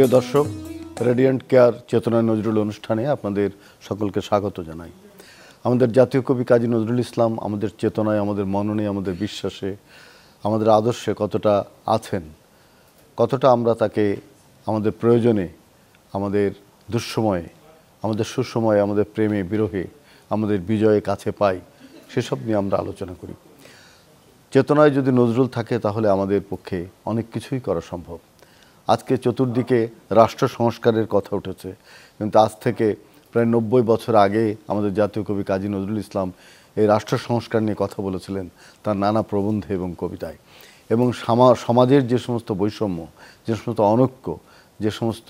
প্রিয় দর্শক, radiant care চেতনা নজরুল অনুষ্ঠানে আপনাদের সকলকে স্বাগত জানাই। আমাদের জাতীয় কবি কাজী নজরুল ইসলাম আমাদের চেতনায়, আমাদের মননে, আমাদের বিশ্বাসে, আমাদের আদর্শে কতটা আছেন, কতটা আমরা তাকে আমাদের প্রয়োজনে, আমাদের দুঃসময়ে, আমাদের সুসময়ে, আমাদের প্রেমে বিরহে, আমাদের বিজয়ে কাছে পাই, সেসব নিয়ে আমরা আলোচনা করি। চেতনায় যদি নজরুল থাকে তাহলে আমাদের পক্ষে অনেক কিছুই করা সম্ভব। আজকে চতুর্দিকে রাষ্ট্র সংস্কারের কথা উঠেছে, কিন্তু আজ থেকে প্রায় 90 বছর আগে আমাদের জাতীয় কবি কাজী নজরুল ইসলাম এই রাষ্ট্র সংস্কার নিয়ে কথা বলেছিলেন তার নানা প্রবন্ধে এবং কবিতায়। এবং সমাজের যে সমস্ত বৈষম্য, যে সমস্ত অনৈক্য, যে সমস্ত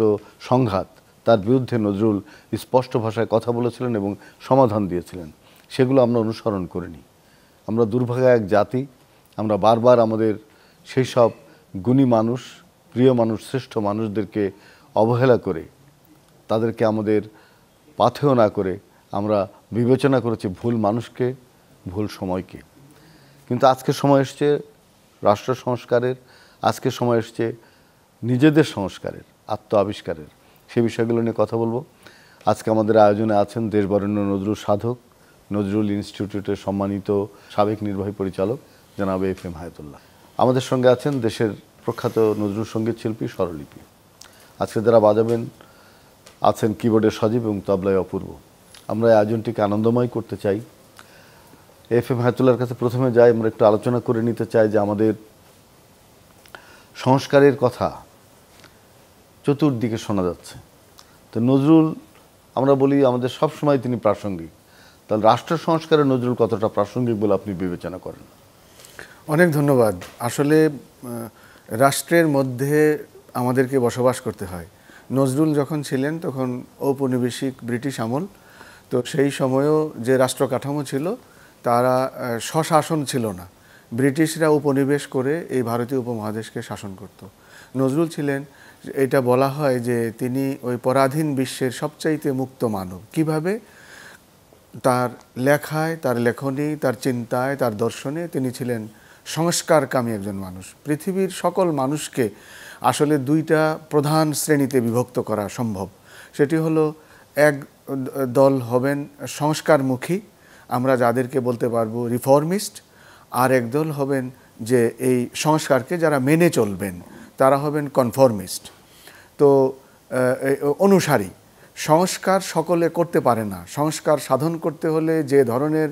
সংঘাত, তার বিরুদ্ধে নজরুল স্পষ্ট ভাষায় কথা বলেছিলেন এবং সমাধান দিয়েছিলেন। সেগুলো আমরা অনুসরণ করিনি। আমরা দুর্ভাগা এক জাতি। আমরা বারবার আমাদের সেই সব গুণী মানুষ, প্রিয় মানুষ, শ্রেষ্ঠ মানুষদেরকে অবহেলা করে, তাদেরকে আমাদের পাথেয় না করে আমরা বিবেচনা করেছি ভুল মানুষকে, ভুল সময়কে। কিন্তু আজকে সময় এসছে রাষ্ট্র সংস্কারের, আজকে সময় এসছে নিজেদের সংস্কারের, আত্ম আবিষ্কারের। সেই বিষয়গুলো নিয়ে কথা বলবো। আজকে আমাদের আয়োজনে আছেন দেশবরেণ্য নজরুল সাধক, নজরুল ইনস্টিটিউটের সম্মানিত সাবেক নির্বাহী পরিচালক জনাব এফ.এম. হায়াতুল্লাহ। আমাদের সঙ্গে আছেন দেশের প্রখ্যাত নজরুল সঙ্গীত শিল্পী স্বরলিপি। আজকে যারা বাজাবেন আছেন কিবোর্ডে সজীব এবং তবলায় অপূর্ব। আমরা এই আয়োজনটিকে আনন্দময় করতে চাই। এফ.এম. হায়াতুল্লাহর কাছে প্রথমে যাই, আমরা একটু আলোচনা করে নিতে চাই যে আমাদের সংস্কারের কথা চতুর্দিকে শোনা যাচ্ছে। তো নজরুল, আমরা বলি আমাদের সব সময় তিনি প্রাসঙ্গিক, তাহলে রাষ্ট্র সংস্কারে নজরুল কতটা প্রাসঙ্গিক বলে আপনি বিবেচনা করেন? অনেক ধন্যবাদ। আসলে রাষ্ট্রের মধ্যে আমাদেরকে বসবাস করতে হয়। নজরুল যখন ছিলেন তখন ঔপনিবেশিক ব্রিটিশ আমল, তো সেই সময়েও যে রাষ্ট্র কাঠামো ছিল তারা স্বশাসন ছিল না। ব্রিটিশরা উপনিবেশ করে এই ভারতীয় উপমহাদেশকে শাসন করত। নজরুল ছিলেন, এটা বলা হয় যে তিনি ওই পরাধীন বিশ্বের সবচাইতে মুক্ত মানব। কিভাবে? তার লেখায়, তার লেখনী, তার চিন্তায়, তার দর্শনে তিনি ছিলেন সংস্কারকামী একজন মানুষ। পৃথিবীর সকল মানুষকে আসলে দুইটা প্রধান শ্রেণীতে বিভক্ত করা সম্ভব। সেটি হলো, এক দল হবেন সংস্কারমুখী, আমরা যাদেরকে বলতে পারবো রিফর্মিস্ট, আর একদল হবেন যে এই সংস্কারকে যারা মেনে চলবেন, তারা হবেন কনফর্মিস্ট। তো অনুসারী। সংস্কার সকলে করতে পারে না। সংস্কার সাধন করতে হলে যে ধরনের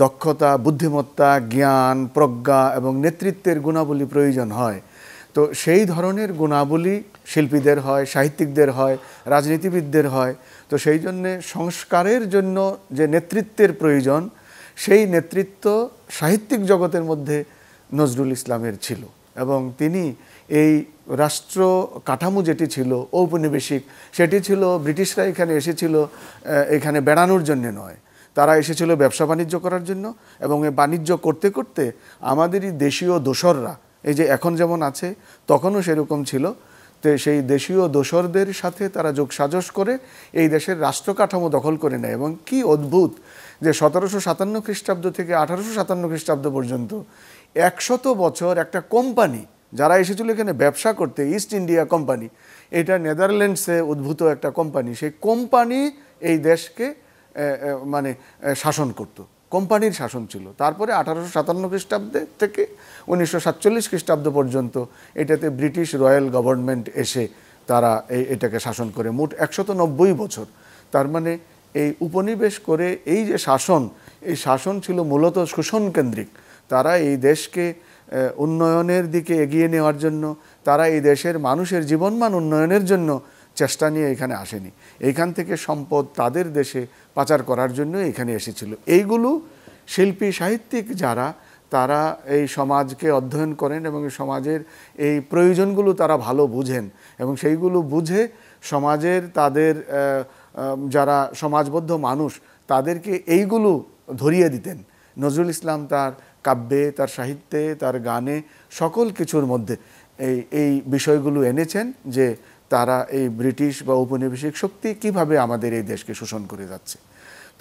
দক্ষতা, বুদ্ধিমত্তা, জ্ঞান, প্রজ্ঞা এবং নেতৃত্বের গুণাবলী প্রয়োজন হয়, তো সেই ধরনের গুণাবলী শিল্পীদের হয়, সাহিত্যিকদের হয়, রাজনীতিবিদদের হয়। তো সেই জন্যে সংস্কারের জন্য যে নেতৃত্বের প্রয়োজন, সেই নেতৃত্ব সাহিত্যিক জগতের মধ্যে নজরুল ইসলামের ছিল। এবং তিনি এই রাষ্ট্র কাঠামো যেটি ছিল ঔপনিবেশিক, সেটি ছিল ব্রিটিশরা এখানে এসেছিল এখানে বেড়ানোর জন্য নয়, তারা এসেছিল ব্যবসা বাণিজ্য করার জন্য। এবং এই বাণিজ্য করতে করতে আমাদেরই দেশীয় দোসররা, এই যে এখন যেমন আছে তখনও সেরকম ছিল, তো সেই দেশীয় দোসরদের সাথে তারা যোগসাজশ করে এই দেশের রাষ্ট্র কাঠামো দখল করে নেয়। এবং কি অদ্ভুত যে 1757 খ্রিস্টাব্দ থেকে 1857 খ্রিস্টাব্দ পর্যন্ত 100 বছর একটা কোম্পানি যারা এসেছিল এখানে ব্যবসা করতে, ইস্ট ইন্ডিয়া কোম্পানি, এটা নেদারল্যান্ডসে উদ্ভূত একটা কোম্পানি, সেই কোম্পানি এই দেশকে মানে শাসন করত, কোম্পানির শাসন ছিল। তারপরে 1857 খ্রিস্টাব্দে থেকে 1947 খ্রিস্টাব্দ পর্যন্ত এটাতে ব্রিটিশ রয়্যাল গভর্নমেন্ট এসে তারা এটাকে শাসন করে মোট 190 বছর। তার মানে এই উপনিবেশ করে এই যে শাসন, এই শাসন ছিল মূলত শোষণকেন্দ্রিক। তারা এই দেশকে উন্নয়নের দিকে এগিয়ে নেওয়ার জন্য, তারা এই দেশের মানুষের জীবনমান উন্নয়নের জন্য চেষ্টা নিয়ে এখানে আসেনি। এইখান থেকে সম্পদ তাদের দেশে পাচার করার জন্য এখানে এসেছিল। এইগুলো শিল্পী সাহিত্যিক যারা, তারা এই সমাজকে অধ্যয়ন করেন এবং সমাজের এই প্রয়োজনগুলো তারা ভালো বুঝেন এবং সেইগুলো বুঝে সমাজের তাদের যারা সমাজবদ্ধ মানুষ তাদেরকে এইগুলো ধরিয়ে দিতেন। নজরুল ইসলাম তার কাব্যে, তার সাহিত্যে, তার গানে, সকল কিছুর মধ্যে এই বিষয়গুলো এনেছেন যে তারা এই ব্রিটিশ বা ঔপনিবেশিক শক্তি কিভাবে আমাদের এই দেশকে শোষণ করে যাচ্ছে।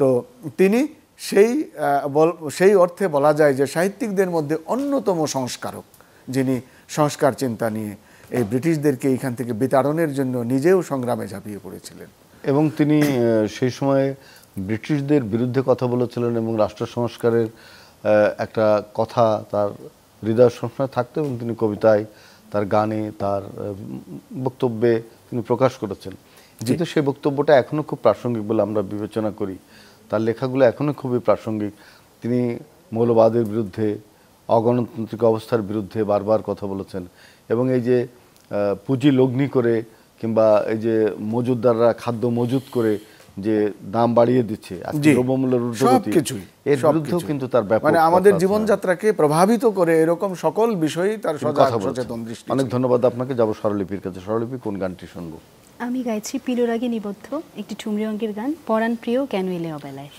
তো তিনি সেই অর্থে বলা যায় যে সাহিত্যিকদের মধ্যে অন্যতম সংস্কারক, যিনি সংস্কার চিন্তা নিয়ে এই ব্রিটিশদেরকে এইখান থেকে বিতাড়নের জন্য নিজেও সংগ্রামে ঝাঁপিয়ে পড়েছিলেন। এবং তিনি সেই সময়ে ব্রিটিশদের বিরুদ্ধে কথা বলেছিলেন এবং রাষ্ট্র সংস্কারের একটা কথা তার হৃদয় সবসময় থাকতো এবং তিনি কবিতায়, তার গানে, তার বক্তব্যে তিনি প্রকাশ করেছেন। যেহেতু সেই বক্তব্যটা এখনও খুব প্রাসঙ্গিক বলে আমরা বিবেচনা করি, তার লেখাগুলো এখনও খুবই প্রাসঙ্গিক। তিনি মৌলবাদের বিরুদ্ধে, অগণতান্ত্রিক অবস্থার বিরুদ্ধে বারবার কথা বলেছেন এবং এই যে পুঁজি লগ্নি করে কিংবা এই যে মজুদদাররা খাদ্য মজুদ করে যে দাম বাড়িয়ে দিচ্ছে, দ্রব্যমূল্যের ঊর্ধ্বগতি, এর বিরুদ্ধেও কিন্তু তার ব্যাপক, মানে আমাদের জীবনযাত্রাকে প্রভাবিত করে এরকম সকল বিষয়ই তার সচেতন দৃষ্টি। অনেক ধন্যবাদ আপনাকে। যাব স্বরলিপির কাছে। স্বরলিপি, কোন গানটি শুনবো? আমি গাইছি পিলোরাগে নিবদ্ধ একটি ঠুমরি অঙ্কের গান, পরাণ প্রিয় কেন এলে অবেলায়।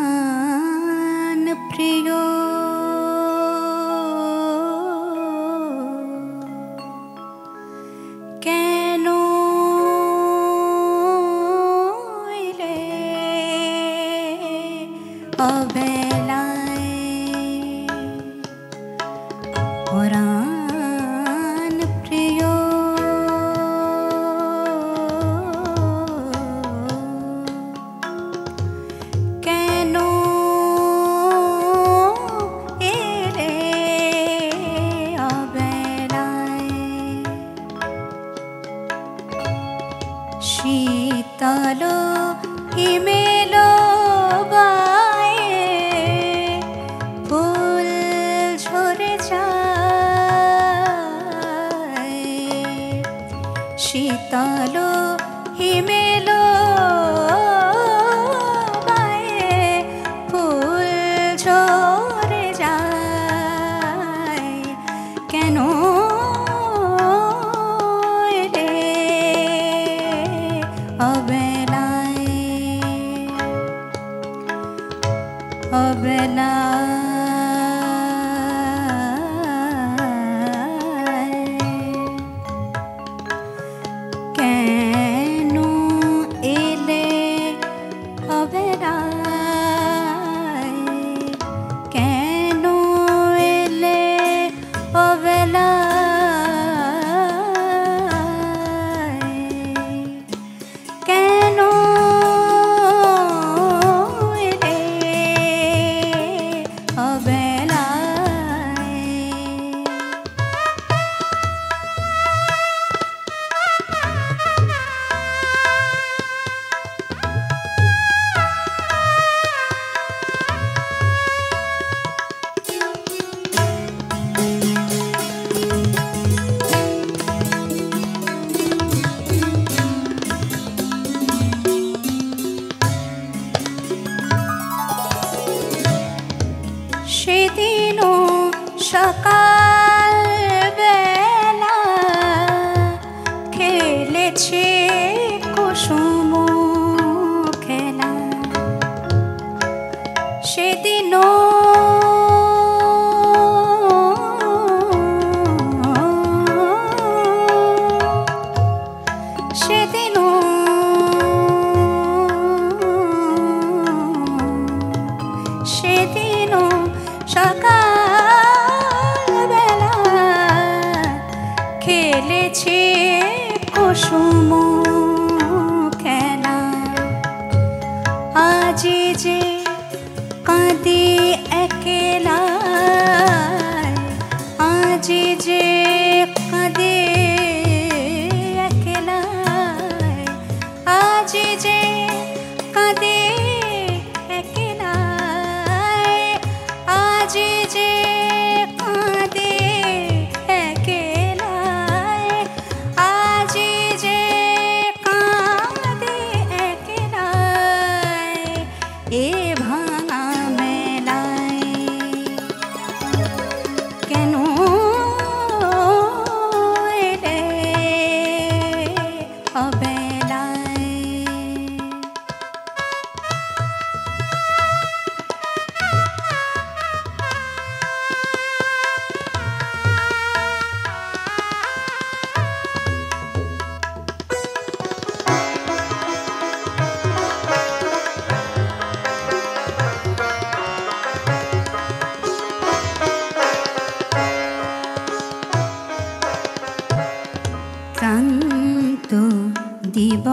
পরাণ প্রিয় কেন এলে অবেলায়, পরাণ প্রিয় কেন এলে অবেলায়, শীতল হিমেল গায়ে ফুল ঝরে যায়, শীতল হিমেল গায়ে ফুল ঝরে যায়, কেন এলে অবেলায়, অবেলায়, কেন এলে অবেলায়, কেন এলে অবেলায়, কেন এলে অবেলায়। সেদিনও সকাল বেলা খেলেছে কুসুম খেলা, সেদিনও সেদিনও সেদিনও সকালবেলা খেলেছে কুসুম খেলা, আজি যে কাঁদে একলা, আজি যে কাঁদে একলা, আজি যে কাঁদে একলা, আজি যে কাঁদে একলা, আজি যে কাঁদে একলা, এ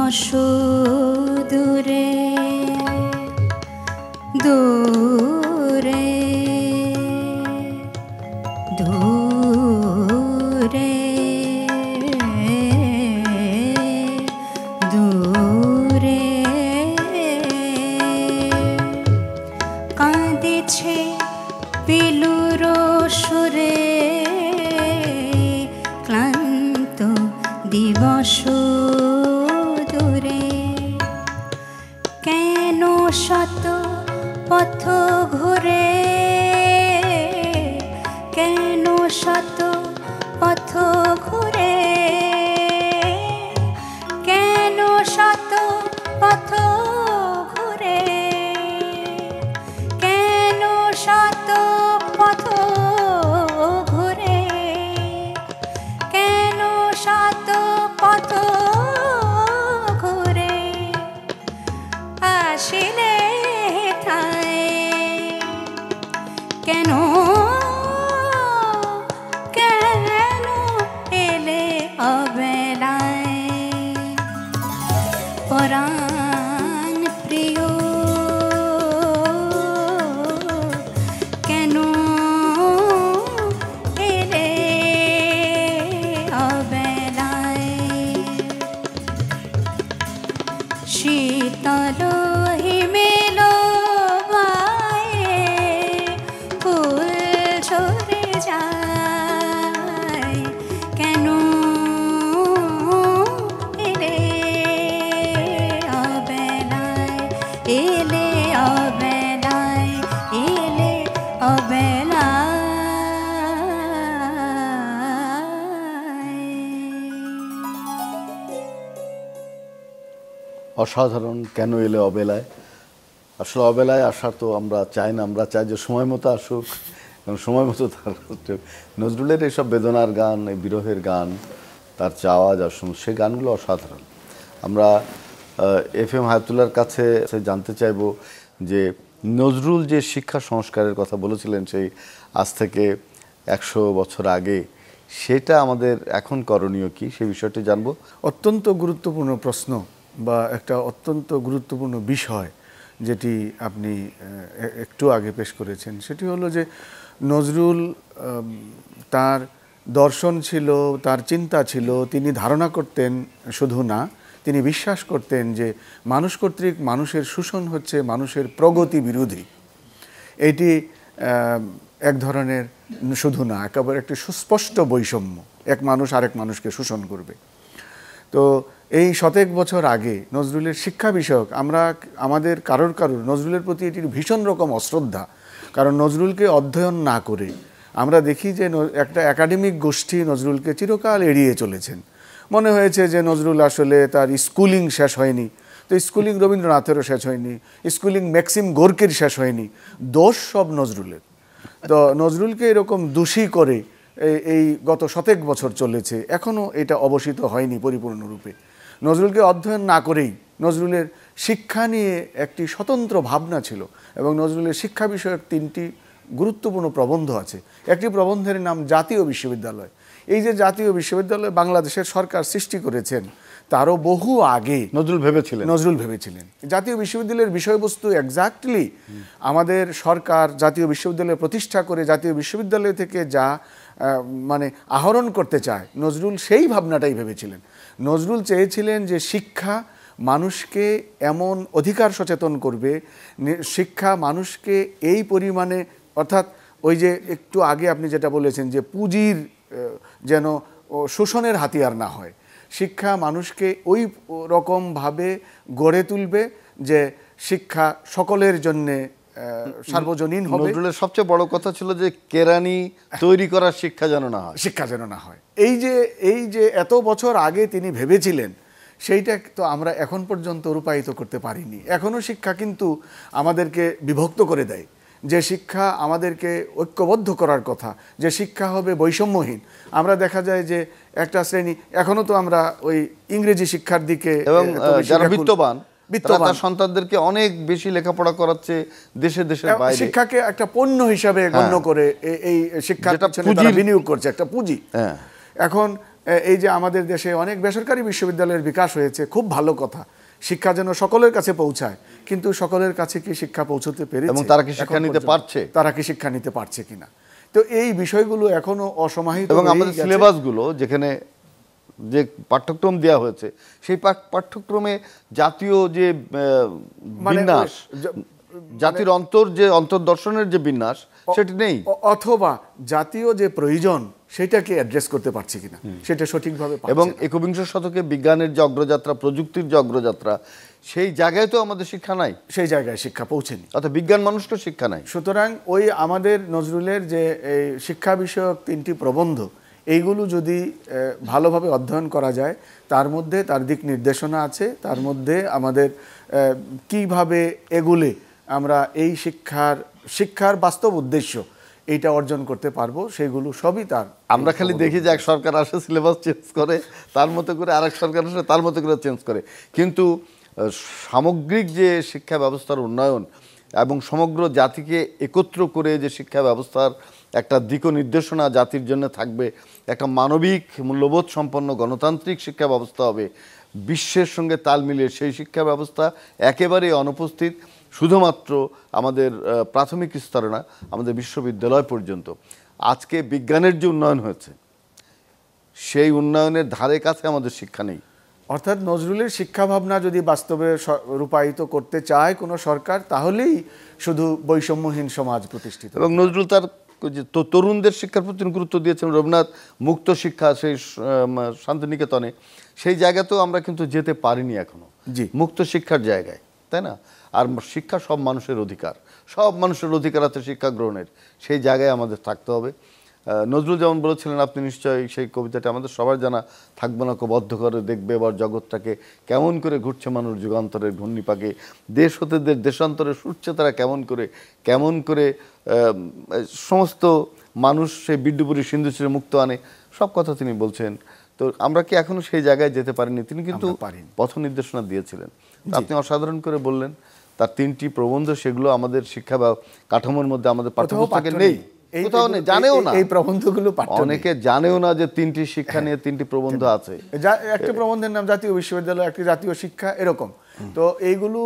দিবস দূরে দূরে দূরে দূরে কাঁদেছে পিলুর সুরে ক্লান্ত দিবস দূরে কেন শত পথ ঘুরে কেন শত পথ ঘুরে কেন শত পথ ঘুরে কেন শত পথ ঘুরে কেন শত পথ ঘুরে আসিলে ঠায় কেন কেন এলে অবেলায় পরাণ প্রিয় কেন এলে অবেলায় শীতল হিমেল বায়ে ফুল ঝরে যায় কেন এলে অবেলায় এলে অবেলায় এলে অবেলায় অসাধারণ, কেন এলে অবেলায়। আসলে অবেলায় আসা তো আমরা চাই না, আমরা চাই যে সময় মতো আসুক এবং সময় মতো তার নজরুলের এইসব বেদনার গান, এই বিরহের গান, তার চাওয়া যা সে গানগুলো অসাধারণ। আমরা FM হায়াতুল্লাহর কাছে জানতে চাইব যে নজরুল যে শিক্ষা সংস্কারের কথা বলেছিলেন সেই আজ থেকে 100 বছর আগে, সেটা আমাদের এখন করণীয় কি, সেই বিষয়টি জানবো। অত্যন্ত গুরুত্বপূর্ণ প্রশ্ন বা একটা অত্যন্ত গুরুত্বপূর্ণ বিষয় যেটি আপনি একটু আগে পেশ করেছেন, সেটি হলো যে নজরুল তার দর্শন ছিল, তার চিন্তা ছিল, তিনি ধারণা করতেন শুধু না, তিনি বিশ্বাস করতেন যে মানুষ কর্তৃক মানুষের শোষণ হচ্ছে মানুষের প্রগতি বিরোধী। এটি এক ধরনের শুধু না, একেবারে একটি সুস্পষ্ট বৈষম্য, এক মানুষ আরেক মানুষকে শোষণ করবে। তো এই শতেক বছর আগে নজরুলের শিক্ষা বিষয়ক আমরা আমাদের কারোর নজরুলের প্রতি এটির ভীষণ রকম অশ্রদ্ধা, কারণ নজরুলকে অধ্যয়ন না করে আমরা দেখি যে একটা একাডেমিক গোষ্ঠী নজরুলকে চিরকাল এড়িয়ে চলেছেন। মনে হয়েছে যে নজরুল আসলে তার স্কুলিং শেষ হয়নি, তো স্কুলিং রবীন্দ্রনাথেরও শেষ হয়নি, স্কুলিং ম্যাক্সিম গোর্কির শেষ হয়নি, দোষ সব নজরুলের। তো নজরুলকে এরকম দোষী করে এই গত শতেক বছর চলেছে, এখনও এটা অবসিত হয়নি পরিপূর্ণরূপে। নজরুলকে অধ্যয়ন না করেই নজরুলের শিক্ষা নিয়ে একটি স্বতন্ত্র ভাবনা ছিল এবং নজরুলের শিক্ষা বিষয়ক 3টি গুরুত্বপূর্ণ প্রবন্ধ আছে। একটি প্রবন্ধের নাম জাতীয় বিশ্ববিদ্যালয়। এই যে জাতীয় বিশ্ববিদ্যালয় বাংলাদেশের সরকার সৃষ্টি করেছেন, তারও বহু আগে নজরুল ভেবেছিলেন। জাতীয় বিশ্ববিদ্যালয়ের বিষয়বস্তু এক্স্যাক্টলি আমাদের সরকার জাতীয় বিশ্ববিদ্যালয় প্রতিষ্ঠা করে জাতীয় বিশ্ববিদ্যালয় থেকে যা মানে আহরণ করতে চায়, নজরুল সেই ভাবনাটাই ভেবেছিলেন। নজরুল চেয়েছিলেন যে শিক্ষা মানুষকে এমন অধিকার সচেতন করবে, শিক্ষা মানুষকে এই পরিমাণে, অর্থাৎ ওই যে একটু আগে আপনি যেটা বলেছেন যে পুঁজির যেন শোষণের হাতিয়ার না হয়, শিক্ষা মানুষকে ওই রকমভাবে গড়ে তুলবে যে শিক্ষা সকলের জন্যে সার্বজনীন হবে। নজরুলের সবচেয়ে বড় কথা ছিল যে কেরানি তৈরি করার শিক্ষা যেন না হয়। এই যে এত বছর আগে তিনি ভেবেছিলেন, সেইটা তো আমরা এখন পর্যন্ত রূপায়িত করতে পারিনি। এখনও শিক্ষা কিন্তু আমাদেরকে বিভক্ত করে দেয়। যে শিক্ষা আমাদেরকে ঐক্যবদ্ধ করার কথা, যে শিক্ষা হবে বৈষম্যহীন, আমরা দেখা যায় যে একটা শ্রেণী এখনও তো আমরা ওই ইংরেজি শিক্ষার দিকে, এবং যারা বিত্তবান সন্তানদেরকে অনেক বেশি লেখাপড়া করাচ্ছে দেশের বাইরে, শিক্ষাকে একটা পণ্য হিসাবে গণ্য করে এই শিক্ষাটা বিনিয়োগ করছে, একটা পুঁজি। এখন এই যে আমাদের দেশে অনেক বেসরকারি বিশ্ববিদ্যালয়ের বিকাশ হয়েছে, খুব ভালো কথা, শিক্ষা যেন সকলের কাছে পৌঁছায়, কিন্তু সকলের কাছে কি শিক্ষা পৌঁছতে পেরেছে এবং তারা কি শিক্ষা এখন নিতে পর্যন্ত? পারছে? তারা কি শিক্ষা নিতে পারছে কিনা, তো এই বিষয়গুলো এখনো অসমাহিত এবং রয়েই আমাদের গেছে। সিলেবাসগুলো যেখানে যে পাঠ্যক্রম দেওয়া হয়েছে সেই পাঠ্যক্রমে জাতীয় যে মানে বিন্যাস, জাতির অন্তর্দর্শনের যে বিন্যাস সেটি নেই, অথবা জাতীয় যে প্রয়োজন সেটাকে অ্যাড্রেস করতে পারছে কিনা সেটা সঠিকভাবে পারছে এবং না। একবিংশ শতকে বিজ্ঞানের যে অগ্রযাত্রা, প্রযুক্তির যে অগ্রযাত্রা, সেই জায়গায় তো আমাদের শিক্ষা নাই, সেই জায়গায় শিক্ষা পৌঁছেনি। অর্থাৎ বিজ্ঞান মানুষকে শিক্ষা নাই। সুতরাং ওই আমাদের নজরুলের যে এই শিক্ষা বিষয়ক 3টি প্রবন্ধ, এইগুলো যদি ভালোভাবে অধ্যয়ন করা যায়, তার মধ্যে তার দিক নির্দেশনা আছে, তার মধ্যে আমাদের কিভাবে এগুলে আমরা এই শিক্ষার বাস্তব উদ্দেশ্য এইটা অর্জন করতে পারবো, সেগুলো সবই তার। আমরা খালি দেখি যে এক সরকার আসে সিলেবাস চেঞ্জ করে, তার মতো করে আরেক সরকার আসে তার মতো করে চেঞ্জ করে, কিন্তু সামগ্রিক যে শিক্ষা ব্যবস্থার উন্নয়ন এবং সমগ্র জাতিকে একত্র করে যে শিক্ষা ব্যবস্থার একটা দিক নির্দেশনা জাতির জন্য থাকবে, একটা মানবিক মূল্যবোধ সম্পন্ন গণতান্ত্রিক শিক্ষা ব্যবস্থা হবে, বিশ্বের সঙ্গে তাল মিলিয়ে সেই শিক্ষা ব্যবস্থা একেবারেই অনুপস্থিত, শুধুমাত্র আমাদের প্রাথমিক স্তরে না, আমাদের বিশ্ববিদ্যালয় পর্যন্ত। আজকে বিজ্ঞানের যে উন্নয়ন হয়েছে সেই উন্নয়নের ধারে কাছে আমাদের শিক্ষা নেই। অর্থাৎ নজরুলের শিক্ষা ভাবনা যদি বাস্তবে রূপায়িত করতে চায় কোনো সরকার, তাহলেই শুধু বৈষম্যহীন সমাজ প্রতিষ্ঠিত। এবং নজরুল তার যে তরুণদের শিক্ষার প্রতি গুরুত্ব দিয়েছেন, রবীন্দ্রনাথ মুক্ত শিক্ষা সেই শান্তিনিকেতনে, সেই জায়গাতেও আমরা কিন্তু যেতে পারিনি এখনো, জি, মুক্ত শিক্ষার জায়গায়, তাই না? আর শিক্ষা সব মানুষের অধিকার, সব মানুষের অধিকার আছে শিক্ষা গ্রহণের, সেই জায়গায় আমাদের থাকতে হবে। নজরুল যেমন বলেছিলেন, আপনি নিশ্চয়ই সেই কবিতাটা আমাদের সবার জানা, থাকবো না কো বদ্ধ করে দেখবে এবার জগৎটাকে, কেমন করে ঘুরছে মানুষ যুগান্তরের ঘূর্ণিপাকে, দেশ হতে দেশান্তরে ছুটছে তারা কেমন করে সমস্ত মানুষ সেই বিদ্যুপুরী সিন্ধু ছেড়ে মুক্ত আনে, সব কথা তিনি বলছেন। তো আমরা কি এখনো সেই জায়গায় যেতে পারিনি? তিনি কিন্তু পথ নির্দেশনা দিয়েছিলেন। আপনি অসাধারণ করে বললেন তার 3টি প্রবন্ধ, সেগুলো আমাদের শিক্ষা বা কাঠামোর মধ্যে আমাদের পাঠ্যপুস্তকে নেই, কোথাও নেই, জানেও না। এই প্রবন্ধগুলো অনেকে জানেও না যে 3টি শিক্ষা নিয়ে 3টি প্রবন্ধ আছে। একটি প্রবন্ধের নাম জাতীয় বিশ্ববিদ্যালয়, একটি জাতীয় শিক্ষা, এরকম। তো এইগুলো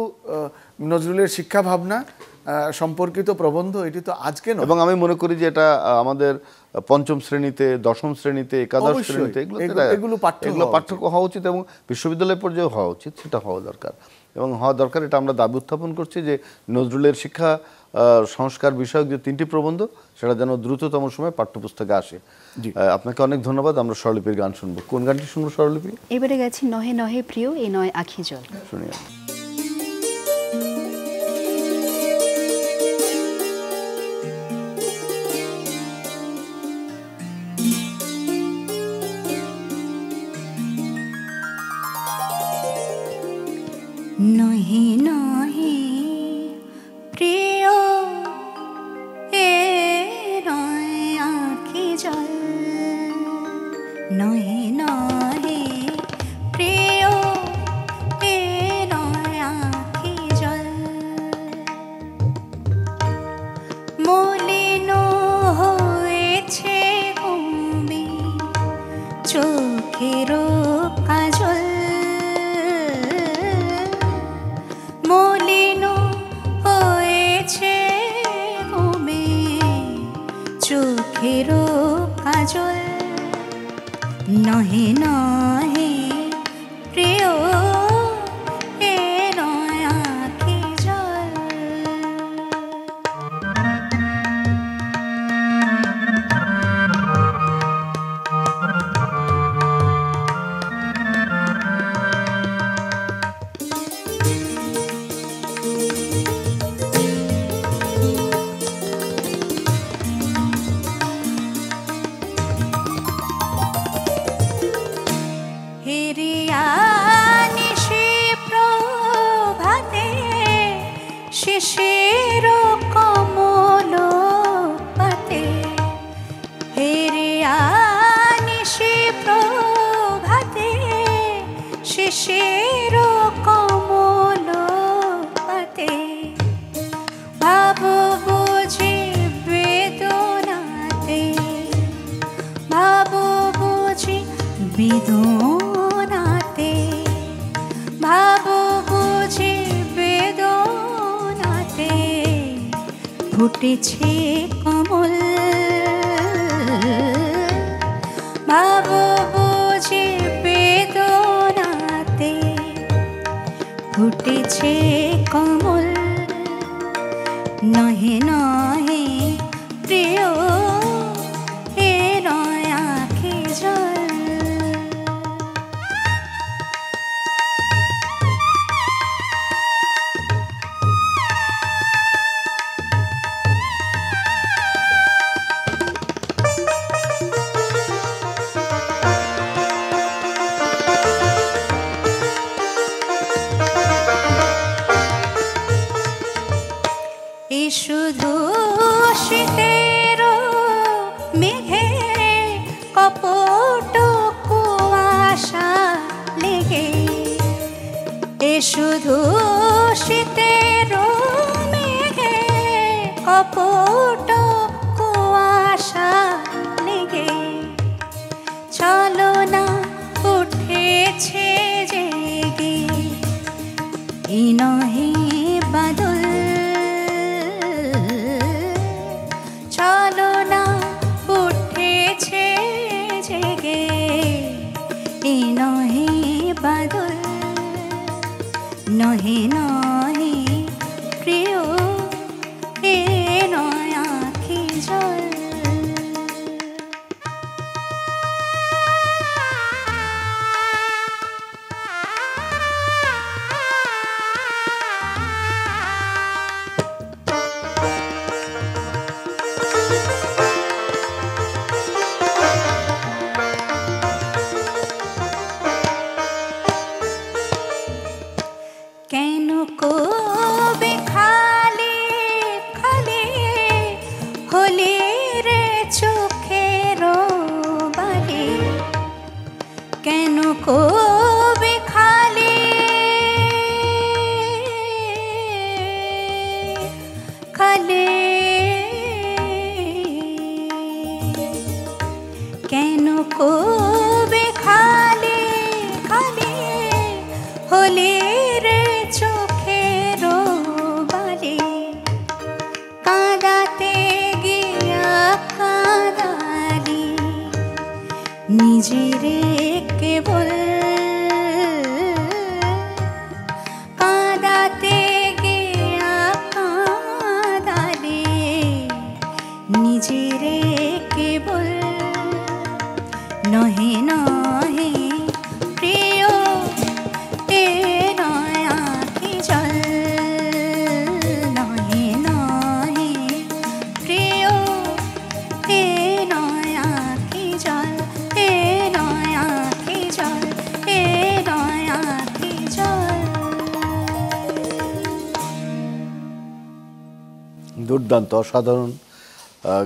নজরুলের শিক্ষা ভাবনা সম্পর্কিত প্রবন্ধ, এটি তো আজকে নয়। এবং আমি মনে করি যে এটা আমাদের 5ম শ্রেণীতে, 10ম শ্রেণীতে, একাদশ শ্রেণীতে এগুলো পাঠ্য হওয়া উচিত, এবং বিশ্ববিদ্যালয় পর্যায়ে হওয়া উচিত, সেটা হওয়া দরকার এবং হওয়া দরকার। এটা আমরা দাবি উত্থাপন করছি যে নজরুলের শিক্ষা সংস্কার বিষয়ক যে 3টি প্রবন্ধ, সেটা যেন দ্রুততম সময়ে পাঠ্যপুস্তকে আসে। আপনাকে অনেক ধন্যবাদ। আমরা স্বরলিপির গান শুনবো। কোন গানটি শুনবো স্বরলিপি? এবারে গেছি নহে নহে প্রিয় এ নয় আখি জল। শুনি। নহে নহে প্রিয় এ নয় আখি জল, নহে নহে প্রিয় এ নয় আখি জল, মলিন হয়েছে কমে চোখের কাজল, মলিন হয়েছে কমে চোখের কাজল, নহে নহে প্রিয় এ নয় আখি জল। হেরিয়া নিশি প্রভাতে শিশির কমল পাতে, হেরিয়া নিশি প্রভাতে শিশির কমল পাতে, ভাব বুঝি বেদনাতে, ভাব বুঝি বেদনাতে ভাবো বুঝি বেদনাতে ফুটেছে কমল ভাবো বুঝি বেদনাতে ফুটেছে কমল নহে নহে প্রিয় এ নয় আঁখি জল এ শুধু শীতের মেঘে কপট কুয়াশা লেগে এ শুধু শীতের মেঘে কপট কুয়াশা লেগে ছলনা উঠেছে জেগে এ নহে বাদল ছলনা উঠেছে জেগে এ নহে বাদল নহে নহে প্রিয় এ নয় আঁখি জল কেন কবে খালি খালি হলি রে চোখের বালি কেন কবে খালি খালি কেন কবে খালি খালি হলি রে চোখের বালি কাঁদাতে গিয়া কাঁদালি নিজেরে কেবল কাঁদাতে গিয়া কাঁদালি নিজেরে কেবল নহে নহে প্রিয় এ নয় আঁখি জল নহে নহে প্রিয় এ নয় আঁখি জল এ নয় আঁখি জল এ নয় আঁখি জল দুর্দান্ত অসাধারণ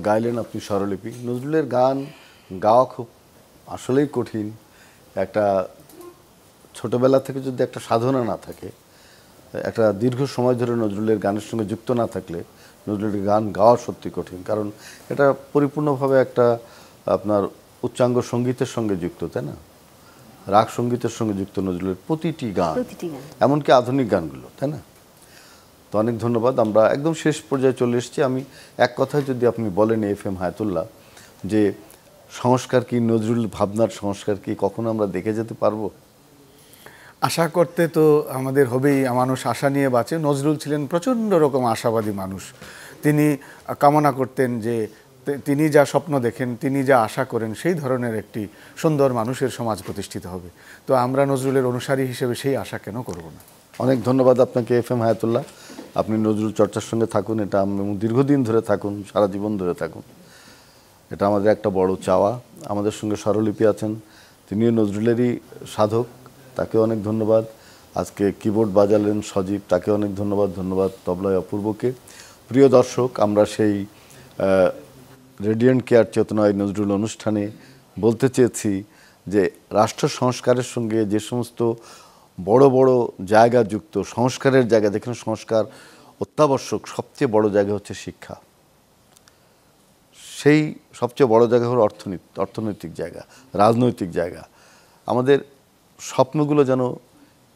গাইলেন আপনি স্বরলিপি। নজরুলের গান গাওয়া খুব আসলেই কঠিন। একটা ছোটবেলা থেকে যদি একটা সাধনা না থাকে, একটা দীর্ঘ সময় ধরে নজরুলের গানের সঙ্গে যুক্ত না থাকলে নজরুলের গান গাওয়া সত্যি কঠিন, কারণ এটা পরিপূর্ণভাবে একটা আপনার উচ্চাঙ্গ সঙ্গীতের সঙ্গে যুক্ত, তাই না? রাগ সঙ্গীতের সঙ্গে যুক্ত নজরুলের প্রতিটি গান, এমনকি আধুনিক গানগুলো, তাই না? তো অনেক ধন্যবাদ। আমরা একদম শেষ পর্যায়ে চলে এসেছি। আমি এক কথায় যদি আপনি বলেন FM হায়াতুল্লাহ, যে সংস্কার কি, নজরুল ভাবনার সংস্কার কি কখনো আমরা দেখে যেতে পারবো? আশা করতে তো আমাদের হবেই, মানুষ আশা নিয়ে বাঁচে। নজরুল ছিলেন প্রচণ্ড রকম আশাবাদী মানুষ। তিনি কামনা করতেন যে তিনি যা স্বপ্ন দেখেন, তিনি যা আশা করেন, সেই ধরনের একটি সুন্দর মানুষের সমাজ প্রতিষ্ঠিত হবে। তো আমরা নজরুলের অনুসারী হিসেবে সেই আশা কেন করব না। অনেক ধন্যবাদ আপনাকে FM হায়াতুল্লাহ। আপনি নজরুল চর্চার সঙ্গে থাকুন, এটা দীর্ঘদিন ধরে থাকুন, সারা জীবন ধরে থাকুন, এটা আমাদের একটা বড় চাওয়া। আমাদের সঙ্গে স্বরলিপি আছেন, তিনিও নজরুলেরই সাধক, তাকে অনেক ধন্যবাদ। আজকে কিবোর্ড বাজালেন সজীব, তাকে অনেক ধন্যবাদ। ধন্যবাদ তবলায় অপূর্বকে। প্রিয় দর্শক, আমরা সেই রেডিয়েন্ট কেয়ার চেতনায় নজরুল অনুষ্ঠানে বলতে চেয়েছি যে রাষ্ট্র সংস্কারের সঙ্গে যে সমস্ত বড় বড় জায়গা যুক্ত, সংস্কারের জায়গা, যেখানে সংস্কার অত্যাবশ্যক, সবচেয়ে বড় জায়গা হচ্ছে শিক্ষা। সেই সবচেয়ে বড় জায়গা হলো অর্থনৈতিক জায়গা, রাজনৈতিক জায়গা। আমাদের স্বপ্নগুলো যেন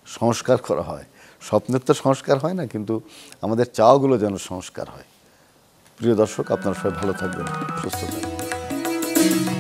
সংস্কার করা হয়। স্বপ্নের তো সংস্কার হয় না, কিন্তু আমাদের চাওয়াগুলো যেন সংস্কার হয়। প্রিয় দর্শক, আপনারা সবাই ভালো থাকবেন, সুস্থ থাকবেন।